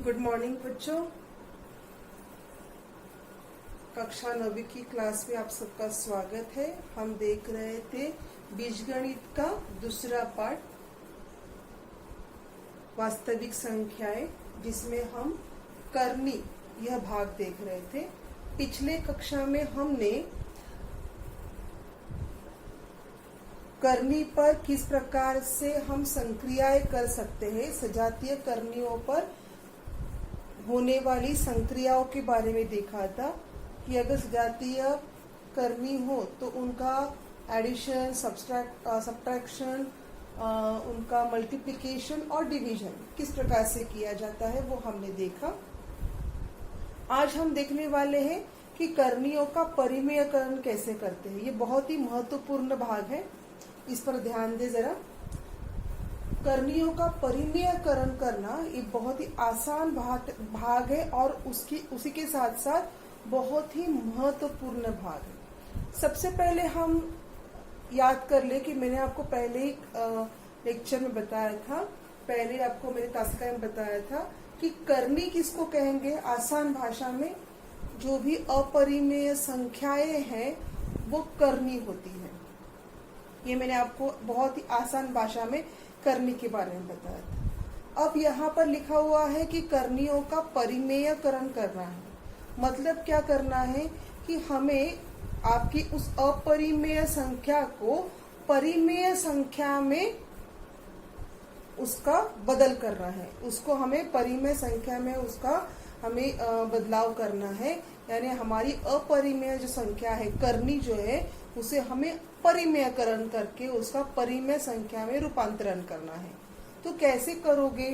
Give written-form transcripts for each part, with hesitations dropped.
Good morning बच्चों। कक्षा 9वीं की क्लास में आप सबका स्वागत है। हम देख रहे थे बीजगणित का दूसरा पार्ट वास्तविक संख्याएं, जिसमें हम करनी यह भाग देख रहे थे। पिछले कक्षा में हमने करनी पर किस प्रकार से हम संक्रियाएं कर सकते हैं, सजातीय करनियों पर होने वाली संक्रियाओं के बारे में देखा था कि अगर सजातीय करनी हो तो उनका एडिशन, सब्ट्रैक्शन, उनका मल्टीप्लिकेशन और डिवीजन किस प्रकार से किया जाता है वो हमने देखा। आज हम देखने वाले हैं कि करनियों का परिमेयकरण कैसे करते हैं। ये बहुत ही महत्वपूर्ण भाग है, इस पर ध्यान दे जरा। करनियों का परिमेयकरण करना ये बहुत ही आसान भाग है और उसी के साथ साथ बहुत ही महत्वपूर्ण भाग है। सबसे पहले हम याद कर ले कि मैंने आपको पहले ही लेक्चर में बताया था, पहले आपको मेरे तासिका में बताया था कि करनी किसको कहेंगे। आसान भाषा में जो भी अपरिमेय संख्याएं हैं वो करनी होती है। ये मैंने आपको बहुत ही आसान भाषा में करनी के बारे में बताया था। अब यहाँ पर लिखा हुआ है कि करनियों का परिमेयकरण करना है। मतलब क्या करना है कि हमें आपकी उस अपरिमेय संख्या को परिमेय संख्या में उसका बदल करना है। उसको हमें परिमेय संख्या में उसका हमें बदलाव करना है। यानी हमारी अपरिमेय जो संख्या है, करनी जो है, उसे हमें परिमेयकरण करके उसका परिमेय संख्या में रूपांतरण करना है। तो कैसे करोगे,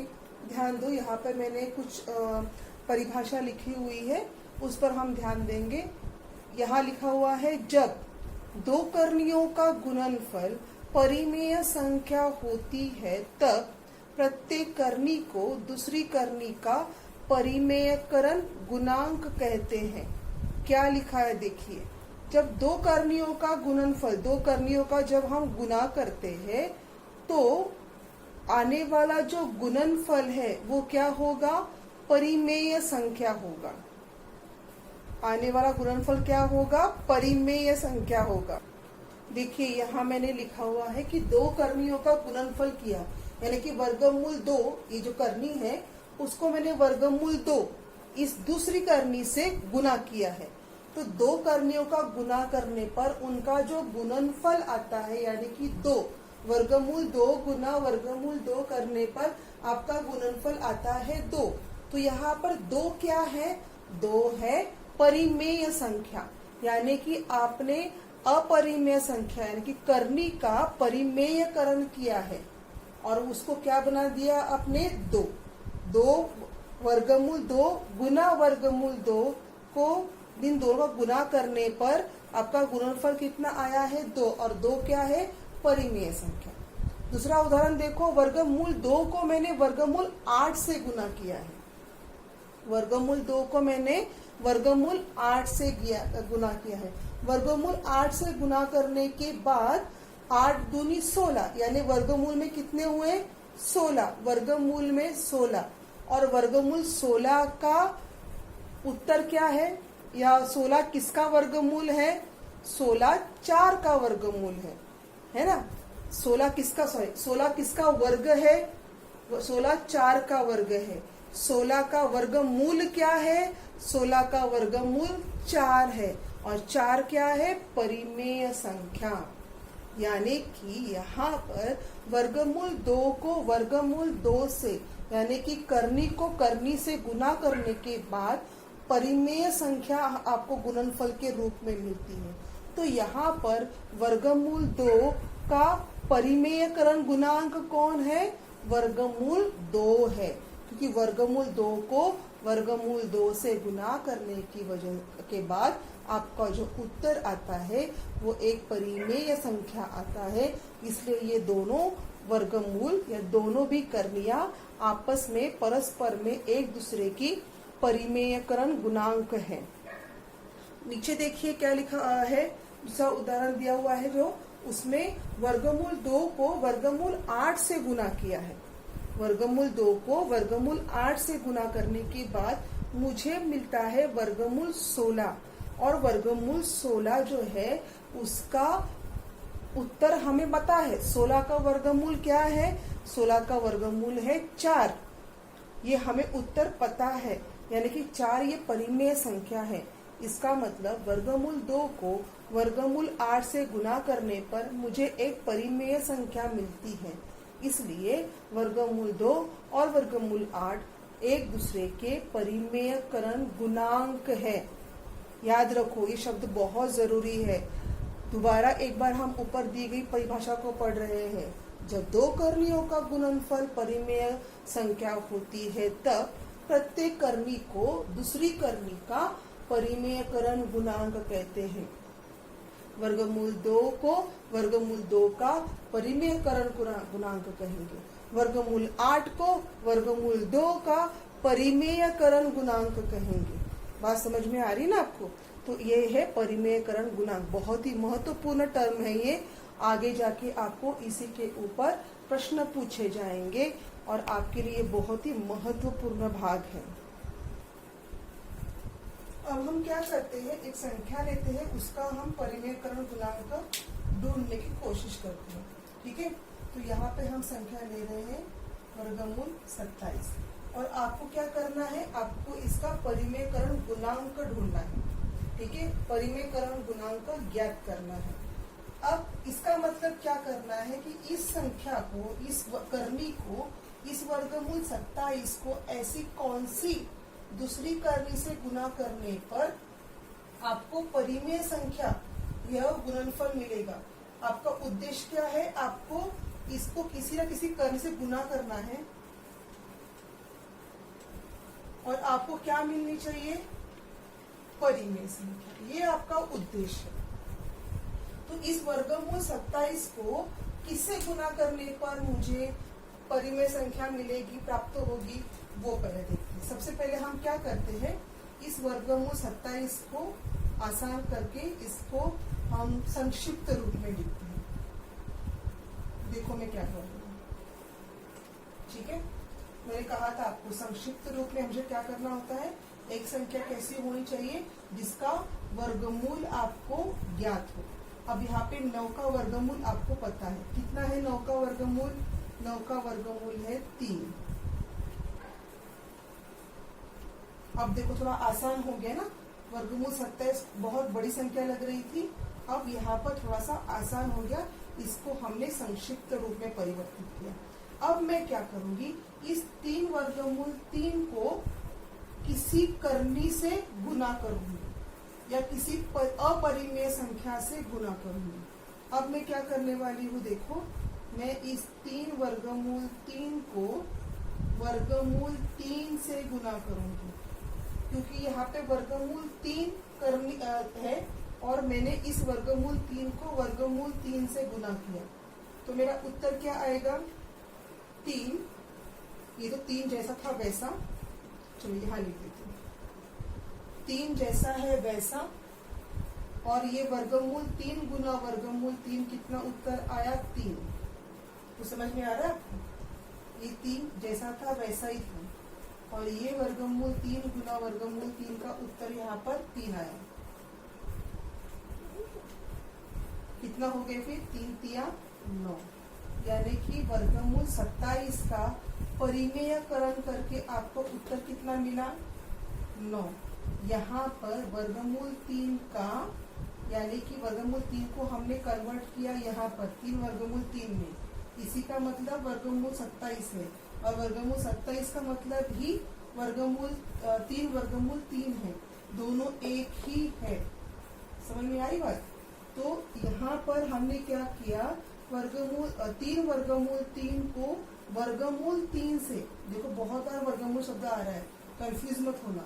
ध्यान दो। यहाँ पर मैंने कुछ परिभाषा लिखी हुई है, उस पर हम ध्यान देंगे। यहाँ लिखा हुआ है, जब दो करनियों का गुणनफल परिमेय संख्या होती है तब प्रत्येक करनी को दूसरी करनी का परिमेयकरण गुणांक कहते हैं। क्या लिखा है देखिए, जब दो करनियों का गुणनफल, दो करनियों का जब हम गुणा करते हैं तो आने वाला जो गुणनफल है वो क्या होगा, परिमेय संख्या होगा। आने वाला गुणनफल क्या होगा, परिमेय संख्या होगा। देखिए यहाँ मैंने लिखा हुआ है कि दो करनियों का गुणनफल किया, यानी कि वर्गमूल 2, ये जो करनी है उसको मैंने वर्गमूल 2 इस दूसरी करनी से गुना किया है। तो दो करनियों का गुना करने पर उनका जो गुणनफल आता है, यानी कि 2 वर्गमूल 2 गुना वर्गमूल 2 करने पर आपका गुणनफल आता है 2। तो यहाँ पर 2 क्या है, 2 है परिमेय संख्या। यानी कि आपने अपरिमेय संख्या यानी कि करनी का परिमेयकरण किया है और उसको क्या बना दिया आपने, 2 वर्गमूल 2 गुना वर्गमूल 2 को इन दोनों का गुना करने पर आपका गुणनफल कितना आया है, 2। और 2 क्या है, परिमेय संख्या। दूसरा उदाहरण देखो, वर्गमूल 2 को मैंने वर्गमूल 8 से गुना किया है। वर्गमूल 2 को मैंने वर्गमूल 8 से गुना किया है। वर्गमूल 8 से गुना करने के बाद 8 दूनी 16, यानी वर्गमूल में कितने हुए, 16, वर्गमूल में 16। और वर्गमूल 16 का उत्तर क्या है, या 16 किसका वर्गमूल है, 16 4 का वर्गमूल है ना। 16 किसका वर्ग है, 16 4 का वर्ग है। 16 का वर्गमूल क्या है, 16 का वर्गमूल 4 है। और 4 क्या है, परिमेय संख्या। यानी कि यहाँ पर वर्गमूल 2 को वर्गमूल 2 से, यानी कि करनी को करनी से गुना करने के बाद परिमेय संख्या आपको गुणनफल के रूप में मिलती है। तो यहाँ पर वर्गमूल 2 का परिमेयकरण गुणांक कौन है, वर्गमूल 2 है। क्योंकि वर्गमूल 2 को वर्गमूल 2 से गुना करने की वजह के बाद आपका जो उत्तर आता है वो एक परिमेय संख्या आता है। इसलिए ये दोनों वर्गमूल या दोनों भी करनियां आपस में परस्पर में एक दूसरे की परिमेयकरण गुणांक है। नीचे देखिए क्या लिखा है, दूसरा उदाहरण दिया हुआ है जो उसमें वर्गमूल 2 को वर्गमूल 8 से गुना किया है। वर्गमूल 2 को वर्गमूल 8 से गुना करने के बाद मुझे मिलता है वर्गमूल 16, और वर्गमूल 16 जो है उसका उत्तर हमें पता है। 16 का वर्गमूल क्या है? 16 का वर्गमूल है 4। ये हमें उत्तर पता है, यानी कि 4 ये परिमेय संख्या है। इसका मतलब वर्गमूल 2 को वर्गमूल 8 से गुना करने पर मुझे एक परिमेय संख्या मिलती है। इसलिए वर्गमूल 2 और वर्गमूल 8 एक दूसरे के परिमेयकरण गुणांक है। याद रखो, ये शब्द बहुत जरूरी है। दोबारा एक बार हम ऊपर दी गई परिभाषा को पढ़ रहे हैं। जब दो कर्णियों का गुणनफल परिमेय संख्या होती है, तब प्रत्येक कर्णी को दूसरी कर्णी का परिमेयकरण गुणांक कहते हैं। वर्गमूल 2 को वर्गमूल 2 का परिमेयकरण गुणांक कहेंगे। वर्गमूल 8 को वर्गमूल 2 का परिमेयकरण गुणांक कहेंगे। बात समझ में आ रही ना आपको? तो ये है परिमेयकरण गुणांक। बहुत ही महत्वपूर्ण टर्म है ये। आगे जाके आपको इसी के ऊपर प्रश्न पूछे जाएंगे और आपके लिए बहुत ही महत्वपूर्ण भाग है। अब हम क्या करते हैं, एक संख्या लेते हैं, उसका हम परिमेयकरण गुणांक ढूंढने की कोशिश करते हैं। ठीक है, तो यहाँ पे हम संख्या ले रहे हैं वर्गमूल 27, और आपको क्या करना है, आपको इसका परिमेयकरण गुणांक ढूंढना है। ठीक है, परिमेयकरण गुणांक ज्ञात करना है। अब इसका मतलब क्या करना है कि इस संख्या को, इस कर्णी को, इस वर्गमूल 27 को ऐसी कौन सी दूसरी कर्णी से गुना करने पर आपको परिमेय संख्या, यह गुणनफल मिलेगा। आपका उद्देश्य क्या है? आपको इसको किसी न किसी कर्णी से गुना करना है, और आपको क्या मिलनी चाहिए? परिमेय संख्या। ये आपका उद्देश्य है। तो इस वर्गमूल 27 को किससे गुना करने पर मुझे परिमेय संख्या मिलेगी, प्राप्त होगी, वो पहले देखते हैं। सबसे पहले हम क्या करते हैं, इस वर्गमूल 27 को आसान करके इसको हम संक्षिप्त रूप में लिखते हैं। देखो मैं क्या कर रही हूँ। ठीक है, मैंने कहा था आपको संक्षिप्त रूप में मुझे क्या करना होता है। एक संख्या कैसी होनी चाहिए जिसका वर्गमूल आपको ज्ञात हो। अब यहाँ पे 9 का वर्गमूल आपको पता है। कितना है 9 का वर्गमूल? 9 का वर्गमूल है 3। अब देखो थोड़ा आसान हो गया ना। वर्गमूल 27 बहुत बड़ी संख्या लग रही थी, अब यहाँ पर थोड़ा सा आसान हो गया। इसको हमने संक्षिप्त रूप में परिवर्तित किया। अब मैं क्या करूंगी, इस 3 वर्गमूल 3 को किसी कर्णी से गुना करूंगी या किसी अपरिमेय संख्या से गुना करूंगी। अब मैं क्या करने वाली हूँ, देखो मैं इस 3 वर्गमूल 3 को वर्गमूल 3 से गुना करूंगी, क्योंकि यहाँ पे वर्गमूल 3 कर्णी है और मैंने इस वर्गमूल 3 को वर्गमूल 3 से गुना किया। तो मेरा उत्तर क्या आएगा? 3। ये तो 3 जैसा था वैसा, चलो यहाँ लिख देती हूँ। 3 जैसा है वैसा, और ये वर्गमूल 3 गुना वर्गमूल 3 कितना उत्तर आया? 3। तो समझ में आ रहा है आपको? ये 3 जैसा था वैसा ही था, और ये वर्गमूल 3 गुना वर्गमूल 3 का उत्तर यहाँ पर 3 आया। कितना हो गए फिर? 3 तिया 9, यानी कि वर्गमूल 27 का परिमेयकरण करके आपको उत्तर कितना मिला? 9। यहाँ पर वर्गमूल 3 का, यानी कि वर्गमूल 3 को हमने कन्वर्ट किया यहाँ पर 3 वर्गमूल 3 में। इसी का मतलब वर्गमूल 27 है, और वर्गमूल 27 का मतलब ही वर्गमूल 3 वर्गमूल 3 है। दोनों एक ही है। समझ में आई बात? तो यहाँ पर हमने क्या किया, वर्गमूल 3 वर्गमूल 3 को वर्गमूल 3 से, देखो बहुत बार वर्गमूल शब्द आ रहा है, कंफ्यूज मत होना।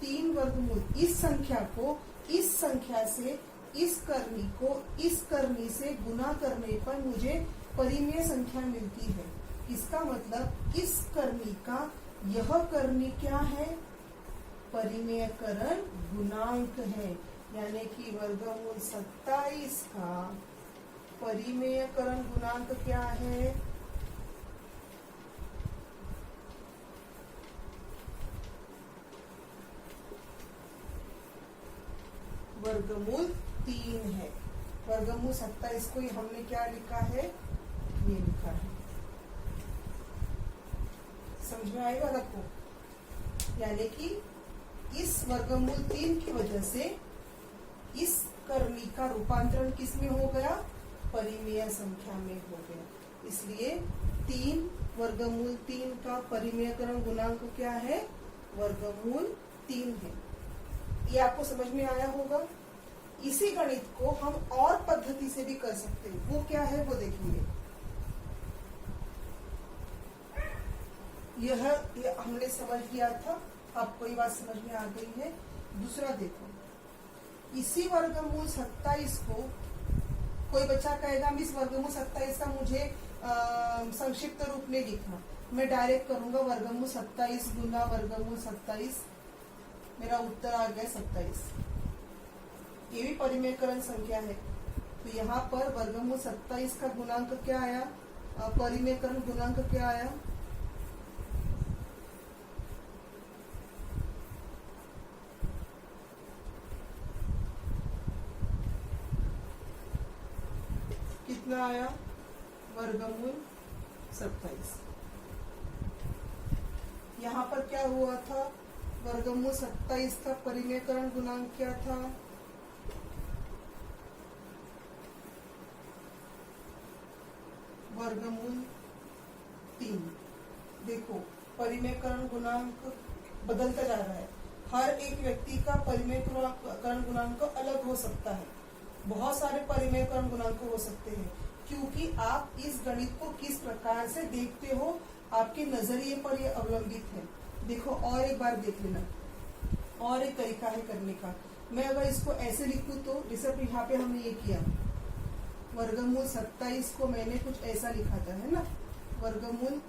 3 वर्गमूल, इस संख्या को इस संख्या से, इस कर्णी को इस कर्णी से गुना करने पर मुझे परिमेय संख्या मिलती है। इसका मतलब इस कर्णी का यह कर्णी क्या है? परिमेयकरण गुणांक है, यानी कि वर्गमूल 27 का परिमेयकरण गुणांक क्या है? वर्गमूल 3 है। वर्गमूल 27 को हमने क्या लिखा है, ये लिखा है। समझ में आएगा आपको? यानी कि इस वर्गमूल 3 की वजह से इस करनी का रूपांतरण किस में हो गया, परिमेय संख्या में हो गया। इसलिए 3 वर्गमूल 3 का परिमेयकरण गुणांक क्या है, वर्गमूल 3 है। ये आपको समझ में आया होगा। इसी गणित को हम और पद्धति से भी कर सकते हैं। वो क्या है वो देखेंगे। यह हमने समझ लिया था, आपको ये बात समझ में आ गई है। दूसरा देखो, इसी वर्गमूल 27 को कोई बच्चा कहेगा मिस वर्गमूल 27 का मुझे संक्षिप्त रूप में लिखना। मैं डायरेक्ट करूंगा वर्गमूल 27 गुना वर्गमूल 27, मेरा उत्तर आ गया 27। ये भी परिमेयकरण संख्या है। तो यहाँ पर वर्गमूल 27 का गुणांक क्या आया, परिमेयकरण गुणांक क्या आया, कितना आया, वर्गमूल 27। यहाँ पर क्या हुआ था, वर्गमूल 27 का परिमेयकरण गुणांक क्या था, वर्गमूल 3। देखो परिमेयकरण गुणांक बदलता जा रहा है। हर एक व्यक्ति का परिमेयकरण गुणांक अलग हो सकता है। बहुत सारे परिमेयकरण गुणांक हो सकते हैं, क्योंकि आप इस गणित को किस प्रकार से देखते हो, आपके नजरिए पर यह अवलंबित है। देखो और एक बार देख लेना, और एक तरीका है करने का। मैं अगर इसको ऐसे लिखूं तो जैसे यहाँ पे हमने ये किया, वर्गमूल 27 को मैंने कुछ ऐसा लिखा था, है ना, वर्गमूल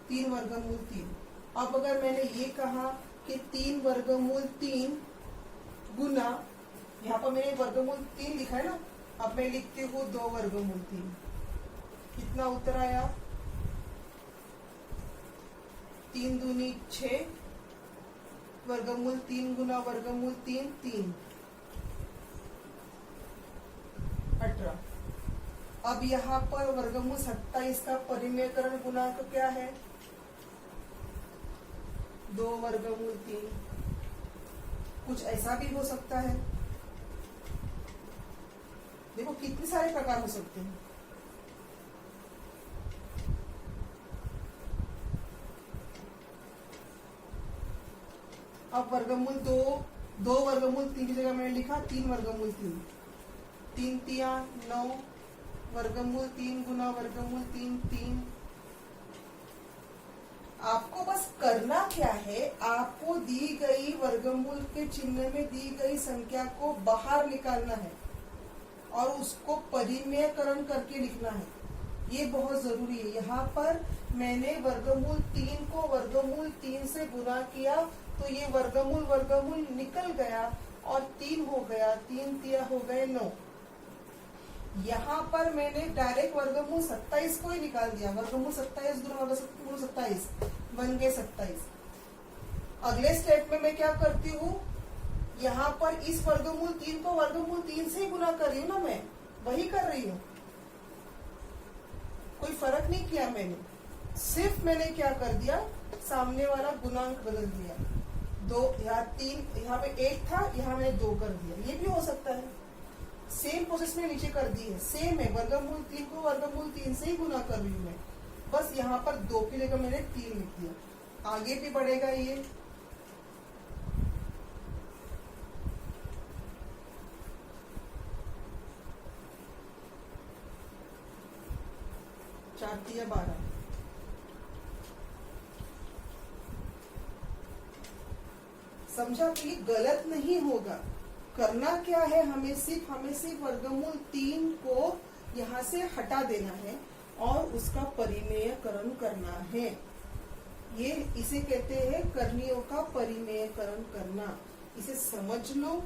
3 वर्गमूल 3। अब अगर मैंने ये कहा कि 3 वर्गमूल 3 गुना, यहाँ पर मैंने वर्गमूल 3 लिखा है ना, अब मैं लिखती हूँ 2 वर्गमूल 3, कितना उत्तर आया, 3 दूनी 6, वर्गमूल 3 गुना वर्गमूल 3 3, 18। अब यहाँ पर वर्गमूल 27 का परिमेयकरण गुणांक क्या है, 2 वर्गमूल 3। कुछ ऐसा भी हो सकता है। देखो कितने सारे प्रकार हो सकते हैं। अब वर्गमूल 2 वर्गमूल 3 की जगह मैंने लिखा 3 वर्गमूल 3, 3 तिया 9, वर्गमूल 3 गुना वर्गमूल 3 3। आपको बस करना क्या है, आपको दी गई वर्गमूल के चिन्ह में दी गई संख्या को बाहर निकालना है और उसको परिमेयकरण करके लिखना है। ये बहुत जरूरी है। यहाँ पर मैंने वर्गमूल 3 को वर्गमूल 3 से गुना किया तो ये वर्गमूल वर्गमूल निकल गया और 3 हो गया, 3 तिया हो गए 9। यहाँ पर मैंने डायरेक्ट वर्गमूल 27 को ही निकाल दिया, वर्गमूल 27 गुना वर्गमूल 27 बन गए 27। अगले स्टेप में मैं क्या करती हूँ, यहाँ पर इस वर्गमूल 3 को वर्गमूल 3 से ही गुना कर रही हूँ ना, मैं वही कर रही हूँ, कोई फर्क नहीं किया मैंने। सिर्फ मैंने क्या कर दिया, सामने वाला गुणांक बदल दिया। 2 यहाँ 3, यहाँ पे 1 था, यहाँ मैंने 2 कर दिया। ये भी हो सकता है। सेम प्रोसेस में नीचे कर दी है, सेम है। वर्गमूल 3 को वर्गमूल 3 से ही गुना कर रही हूँ मैं, बस यहाँ पर 2 की जगह मैंने 3 लिख दिया। आगे भी बढ़ेगा ये। चार तिया 12। समझा कि गलत नहीं होगा। करना क्या है, हमें सिर्फ वर्गमूल 3 को यहाँ से हटा देना है और उसका परिमेयकरण करना है। ये इसे कहते हैं करणियों का परिमेयकरण करना। इसे समझ लो,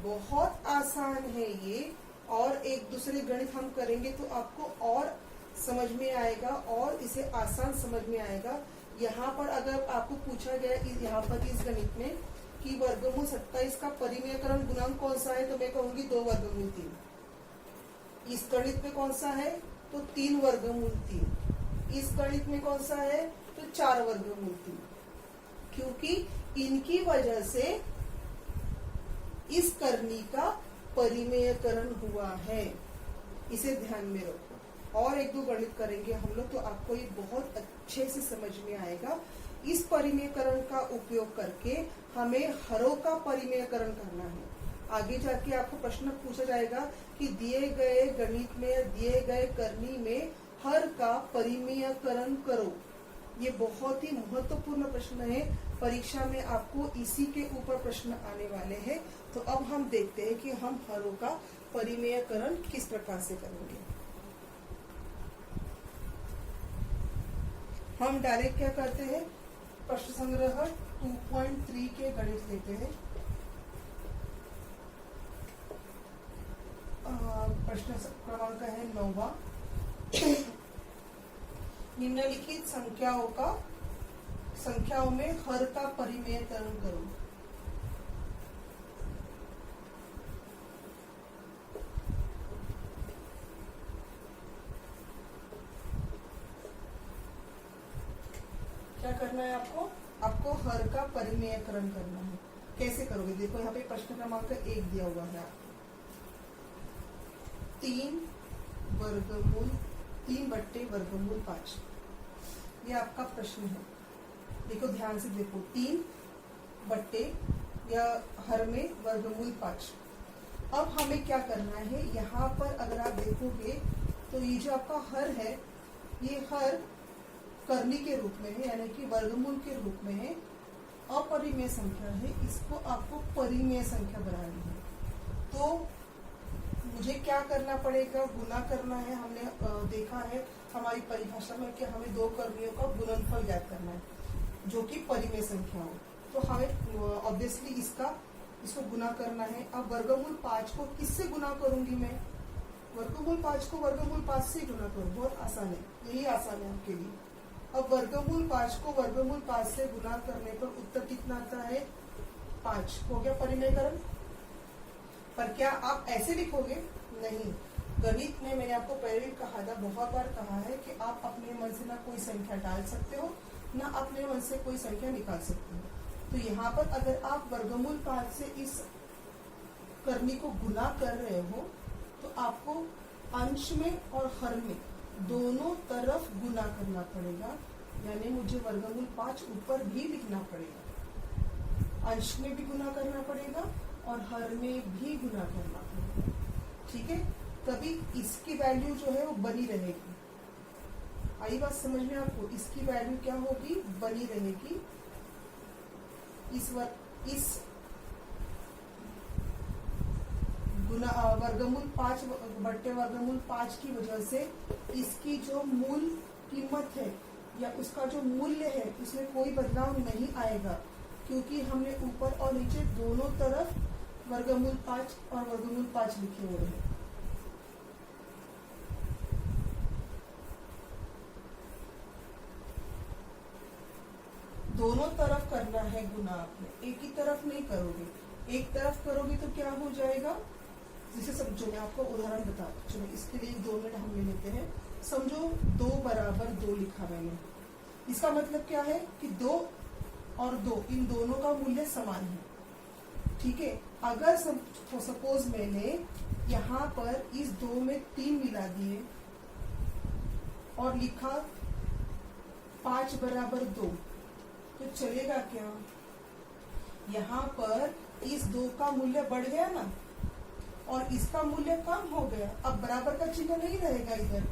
बहुत आसान है ये। और एक दूसरे गणित हम करेंगे तो आपको और समझ में आएगा और इसे आसान समझ में आएगा। यहाँ पर अगर आपको पूछा गया, यहाँ पर इस गणित में कि वर्गमूल 27 का परिमेयकरण गुणांक कौन सा है, तो मैं कहूंगी 2 वर्गमूल 3। इस गणित में कौन सा है, तो 3 वर्गमूल 3। इस गणित में कौन सा है, तो 4 वर्गमूल 3, क्योंकि इनकी वजह से इस करनी का परिमेयकरण हुआ है। इसे ध्यान में रखो। और 1-2 गणित करेंगे हम लोग, तो आपको ये बहुत अच्छे से समझ में आएगा। इस परिमेयकरण का उपयोग करके हमें हरों का परिमेयकरण करना है। आगे जाके आपको प्रश्न पूछा जाएगा कि दिए गए गणित में, दिए गए करनी में हर का परिमेयकरण करो। ये बहुत ही महत्वपूर्ण प्रश्न है, परीक्षा में आपको इसी के ऊपर प्रश्न आने वाले हैं। तो अब हम देखते हैं कि हम हरों का परिमेयकरण किस प्रकार से करेंगे। हम डायरेक्ट क्या करते हैं, प्रश्न संग्रह 2.3 के गणित लेते हैं। प्रश्न क्रमांक है 9वां। निम्नलिखित संख्याओं में हर का परिमेयकरण करो। क्या करना है आपको हर का परिमेयकरण करना है। कैसे करोगे, देखो यहाँ पे प्रश्न क्रमांक 1 दिया हुआ है। 3/वर्गमूल 5, ये आपका प्रश्न है। देखो ध्यान से देखो, 3 बट्टे या हर में वर्गमूल 5। अब हमें क्या करना है, यहाँ पर अगर आप देखोगे तो ये जो आपका हर है, ये हर करनी के रूप में है, यानी कि वर्गमूल के रूप में है, अपरिमेय संख्या है। इसको आपको परिमेय संख्या बनानी है। तो मुझे क्या करना पड़ेगा, गुना करना है। हमने देखा है हमारी परिभाषा में कि हमें 2 करनियों का गुणनफल ज्ञात करना है, जो कि परिमेय संख्या हो। तो हमें ऑब्वियसली इसको गुना करना है। अब वर्गमूल 5 को किससे गुना करूंगी मैं, वर्गमूल 5 को वर्गमूल 5 से गुना करूँ, बहुत आसान है, यही आसान है आपके लिए। अब वर्गमूल 5 को वर्गमूल 5 से गुना करने पर उत्तर कितना आता है, 5। हो गया परिमेयकरण। पर क्या आप ऐसे लिखोगे, नहीं। गणित में मैंने आपको पहले भी कहा था, बहुत बार कहा है कि आप अपने मन से ना कोई संख्या डाल सकते हो, ना अपने मन से कोई संख्या निकाल सकते हो। तो यहाँ पर अगर आप वर्गमूल 5 से इस करनी को गुना कर रहे हो, तो आपको अंश में और हर में दोनों तरफ गुना करना पड़ेगा। यानी मुझे वर्गमूल 5 ऊपर भी लिखना पड़ेगा, अंश में भी गुना करना पड़ेगा और हर में भी गुना करना पड़ेगा। ठीक है, तभी इसकी वैल्यू जो है वो बनी रहेगी। आई बात समझ में आपको, इसकी वैल्यू क्या होगी, बनी रहेगी। इस गुना वर्गमूल 5/वर्गमूल 5 की वजह से इसकी जो मूल कीमत है या उसका जो मूल्य है, उसमें कोई बदलाव नहीं आएगा, क्योंकि हमने ऊपर और नीचे दोनों तरफ वर्गमूल 5 और वर्गमूल 5 लिखे हुए हैं। दोनों तरफ करना है गुना आपने, एक ही तरफ नहीं करोगे। एक तरफ करोगे तो क्या हो जाएगा, जिसे समझो, मैं आपको उदाहरण बता, चलो इसके लिए 2 मिनट हम ले लेते हैं। समझो 2 बराबर 2 लिखा मैंने। इसका मतलब क्या है कि 2 और 2 इन दोनों का मूल्य समान है। ठीक है, अगर सपोज मैंने यहाँ पर इस 2 में 3 मिला दिए और लिखा 5/2, तो चलेगा क्या, यहाँ पर इस 2 का मूल्य बढ़ गया ना और इसका मूल्य कम हो गया। अब बराबर का चिन्ह नहीं रहेगा इधर,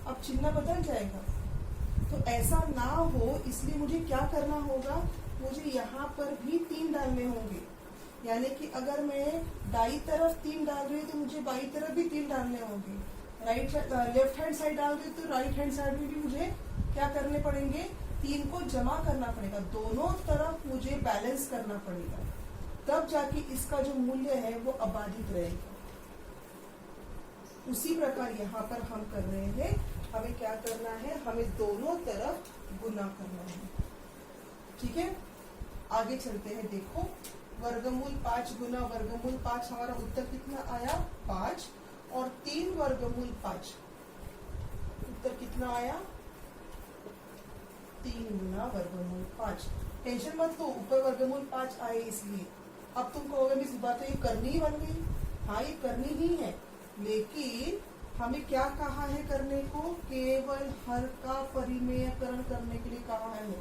अब चिन्ह बदल जाएगा। तो ऐसा ना हो, इसलिए मुझे क्या करना होगा, मुझे यहाँ पर भी 3 डालने होंगे। यानी कि अगर मैं दाई तरफ 3 डाल रही हूँ तो मुझे बाई तरफ भी 3 डालने होंगे। लेफ्ट हैंड साइड डाल रही हूँ तो राइट हैंड साइड में भी मुझे क्या करने पड़ेंगे, 3 को जमा करना पड़ेगा। दोनों तरफ मुझे बैलेंस करना पड़ेगा, तब जाके इसका जो मूल्य है वो अबाधित रहेगा। उसी प्रकार यहाँ पर हम कर रहे हैं, हमें क्या करना है, हमें दोनों तरफ गुना करना है। ठीक है, आगे चलते हैं। देखो वर्गमूल 5 गुना वर्गमूल 5, हमारा उत्तर कितना आया 5, और 3 वर्गमूल 5, उत्तर कितना आया 3 गुना वर्गमूल 5। टेंशन मत लो, ऊपर वर्गमूल 5 आए इसलिए। अब तुम कहोगे मिस बात तो ये करनी ही बन गई। हाँ ये करनी ही है, लेकिन हमें क्या कहा है करने को, केवल हर का परिमेयकरण करने के लिए कहा है,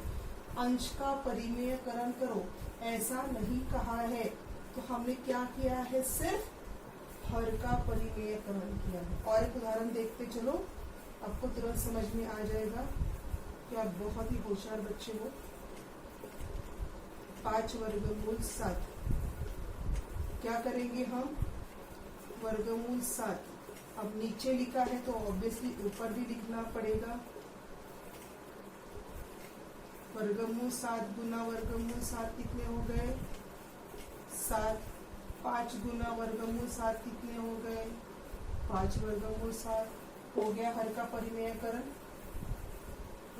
अंश का परिमेयकरण करो ऐसा नहीं कहा है। तो हमने क्या किया है, सिर्फ हर का परिमेयकरण किया है। और एक उदाहरण देखते चलो, आपको तुरंत समझ में आ जाएगा कि आप बहुत ही होशियार बच्चे हो। 5 वर्गमूल 7, क्या करेंगे हम, वर्गमूल 7। अब नीचे लिखा है तो ऑब्वियसली ऊपर भी लिखना पड़ेगा। वर्गमूल 7 गुना वर्गमूल 7 कितने हो गए 7, 5 गुना वर्गमूल 7 कितने हो गए 5 वर्गमूल 7, हो गया हर का परिमेयकरण।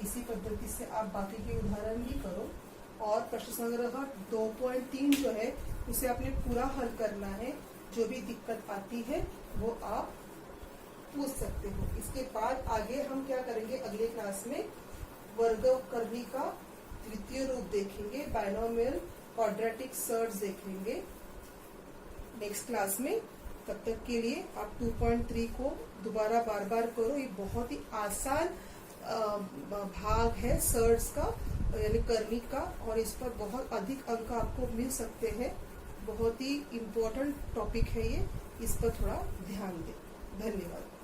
इसी पद्धति से आप बाकी के उदाहरण भी करो। और प्रश्न संग्रह 2.3 जो है उसे आपने पूरा हल करना है, जो भी दिक्कत आती है वो आप पूछ सकते हो। इसके बाद आगे हम क्या करेंगे, अगले क्लास में वर्गकरणी का द्वितीय रूप देखेंगे, बाइनोमियल क्वाड्रेटिक सर्ट्स देखेंगे नेक्स्ट क्लास में। तब तक के लिए आप 2.3 को दोबारा बार बार करो। ये बहुत ही आसान भाग है सर्ट्स का यानी करनी का, और इस पर बहुत अधिक अंक आपको मिल सकते हैं। बहुत ही इम्पोर्टेंट टॉपिक है ये, इस पर थोड़ा ध्यान दें। धन्यवाद।